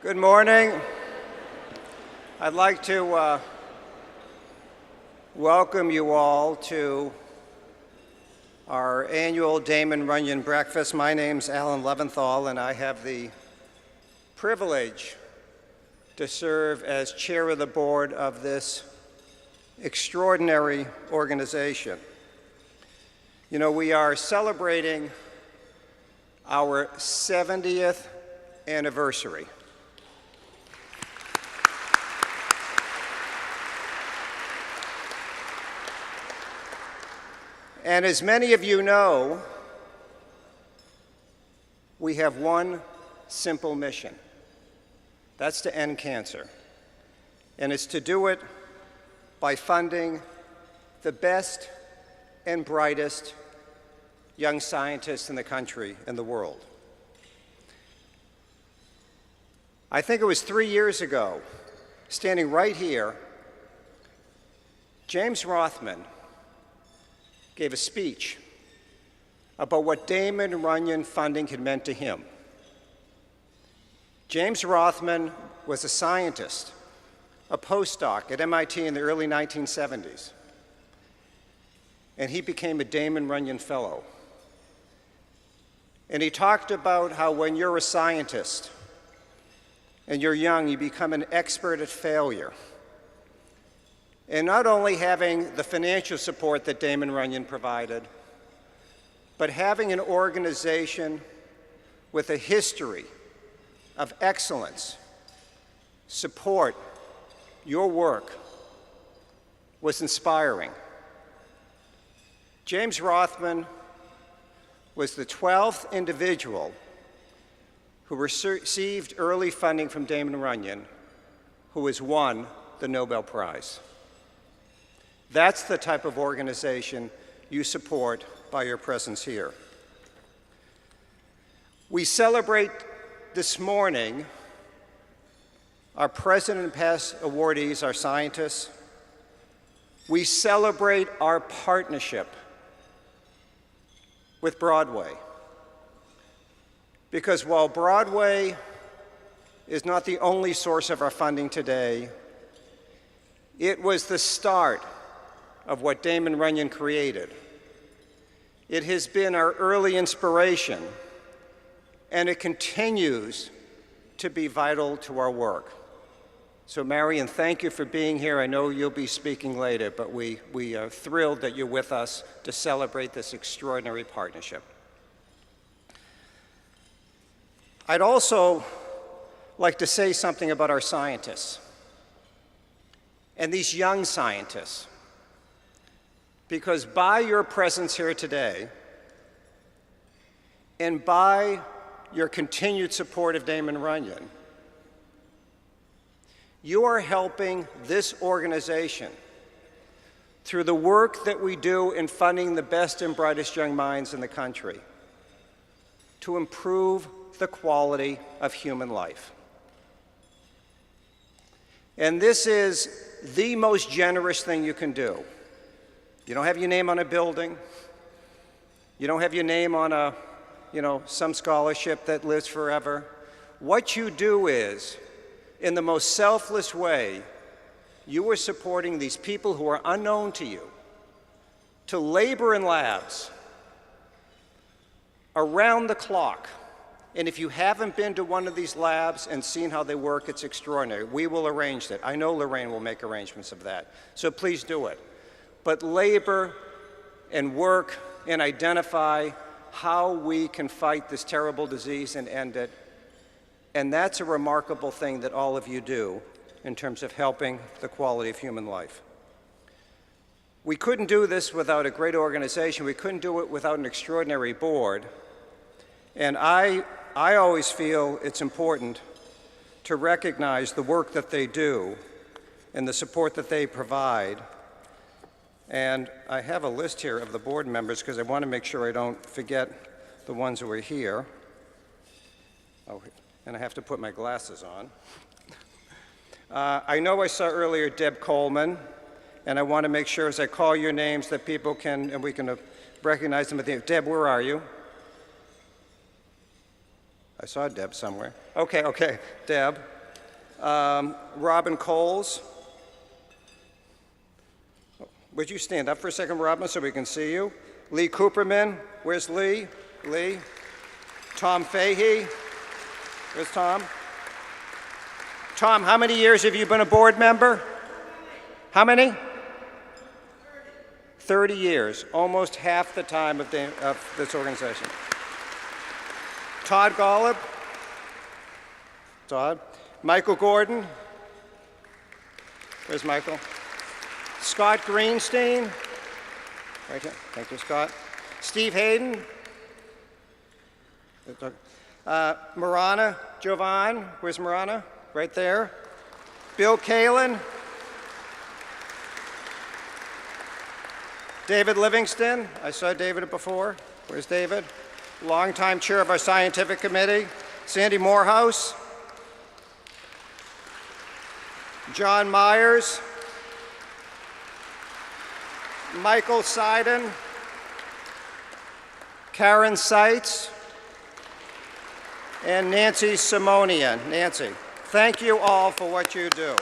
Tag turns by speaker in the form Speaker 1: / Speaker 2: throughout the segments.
Speaker 1: Good morning. I'd like to welcome you all to our annual Damon Runyon breakfast. My name's Alan Leventhal, and I have the privilege to serve as chair of the board of this extraordinary organization. You know, we are celebrating our 70th anniversary. And as many of you know, we have one simple mission. That's to end cancer. And it's to do it by funding the best and brightest young scientists in the country and the world. I think it was 3 years ago, standing right here, James Rothman gave a speech about what Damon Runyon funding had meant to him. James Rothman was a scientist, a postdoc at MIT in the early 1970s, and he became a Damon Runyon Fellow. And he talked about how when you're a scientist and you're young, you become an expert at failure. And not only having the financial support that Damon Runyon provided, but having an organization with a history of excellence support your work was inspiring. James Rothman was the 12th individual who received early funding from Damon Runyon who has won the Nobel Prize. That's the type of organization you support by your presence here. We celebrate this morning our present and past awardees, our scientists. We celebrate our partnership with Broadway. Because while Broadway is not the only source of our funding today, it was the start of what Damon Runyon created. It has been our early inspiration, and it continues to be vital to our work. So Marion, thank you for being here. I know you'll be speaking later, but we are thrilled that you're with us to celebrate this extraordinary partnership. I'd also like to say something about our scientists and these young scientists. Because by your presence here today, and by your continued support of Damon Runyon, you are helping this organization through the work that we do in funding the best and brightest young minds in the country to improve the quality of human life. And this is the most generous thing you can do. You don't have your name on a building. You don't have your name on a, some scholarship that lives forever. What you do is, in the most selfless way, you are supporting these people who are unknown to you to labor in labs around the clock. And if you haven't been to one of these labs and seen how they work, it's extraordinary. We will arrange that. I know Lorraine will make arrangements of that. So please do it. But labor and work and identify how we can fight this terrible disease and end it. And that's a remarkable thing that all of you do in terms of helping the quality of human life. We couldn't do this without a great organization. We couldn't do it without an extraordinary board. And I always feel it's important to recognize the work that they do and the support that they provide. And I have a list here of the board members because I want to make sure I don't forget the ones who are here. Oh, and I have to put my glasses on. I know I saw earlier Deb Coleman, and I want to make sure as I call your names that people can, and we can recognize them at the end. Deb, where are you? I saw Deb somewhere. Okay, Deb. Robin Coles. Would you stand up for a second, Robin, so we can see you? Lee Cooperman. Where's Lee? Lee. Tom Fahey. Where's Tom? Tom, how many years have you been a board member? How many? 30 years, almost half the time of this organization. Todd Golub. Todd. Michael Gordon. Where's Michael? Scott Greenstein. Right here. Thank you, Scott. Steve Hayden. Marana Jovan. Where's Marana? Right there. Bill Kalin. David Livingston. I saw David before. Where's David? Longtime chair of our scientific committee. Sandy Morehouse. John Myers. Michael Seiden. Karen Seitz. And Nancy Simonian. Nancy, thank you all for what you do.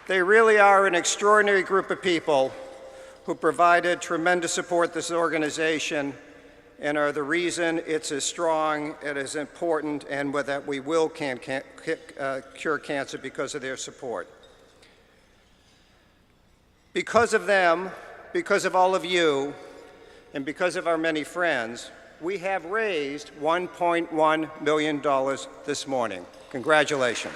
Speaker 1: They really are an extraordinary group of people who provided tremendous support to this organization and are the reason it's as strong, it is important, and that we will cure cancer because of their support. Because of them, because of all of you, and because of our many friends, we have raised $1.1 million this morning. Congratulations.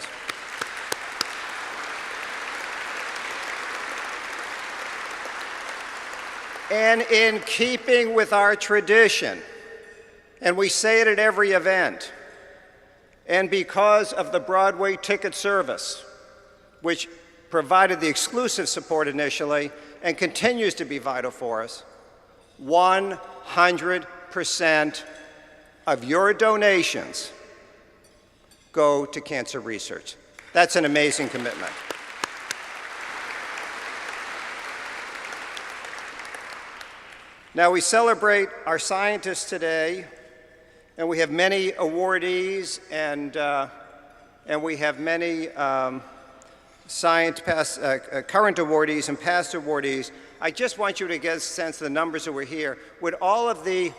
Speaker 1: And in keeping with our tradition, and we say it at every event, and because of the Broadway ticket service, which provided the exclusive support initially and continues to be vital for us, 100% of your donations go to cancer research. That's an amazing commitment. Now, we celebrate our scientists today, and we have many awardees, and we have many current awardees and past awardees. I just want you to get a sense of the numbers that were here. Would all of the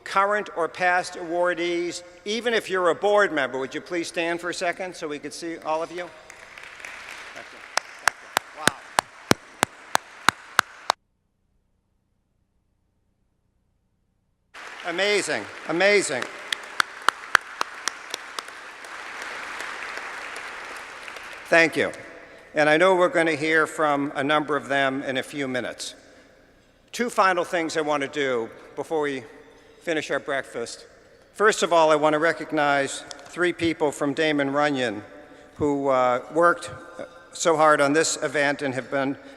Speaker 1: current or past awardees, even if you're a board member, would you please stand for a second so we could see all of you? Thank you. Thank you. Wow. Amazing, amazing. Thank you. And I know we're going to hear from a number of them in a few minutes. Two final things I want to do before we finish our breakfast. First of all, I want to recognize three people from Damon Runyon who worked so hard on this event and have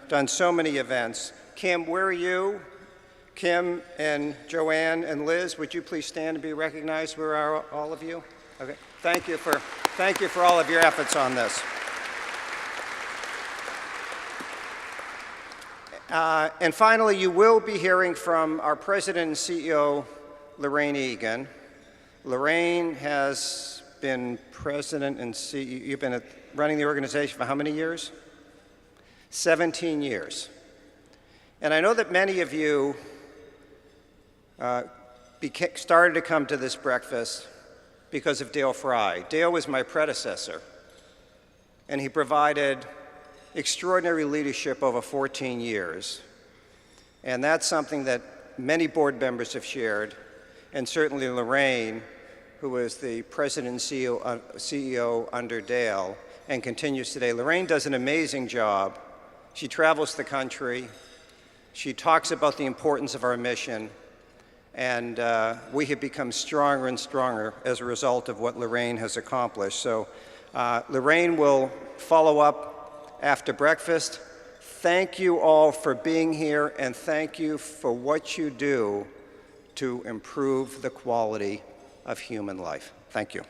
Speaker 1: done so many events. Kim, where are you? Kim and Joanne and Liz, would you please stand and be recognized? Where are all of you? Okay. Thank you for all of your efforts on this. And finally, you will be hearing from our President and CEO, Lorraine Egan. Lorraine has been President and CEO, you've been running the organization for how many years? 17 years. And I know that many of you started to come to this breakfast because of Dale Fry. Dale was my predecessor, and he provided extraordinary leadership over 14 years. And that's something that many board members have shared, and certainly Lorraine, who was the president and CEO under Dale and continues today. Lorraine does an amazing job. She travels the country. She talks about the importance of our mission, and we have become stronger and stronger as a result of what Lorraine has accomplished. So Lorraine will follow up after breakfast. Thank you all for being here, and thank you for what you do to improve the quality of human life. Thank you.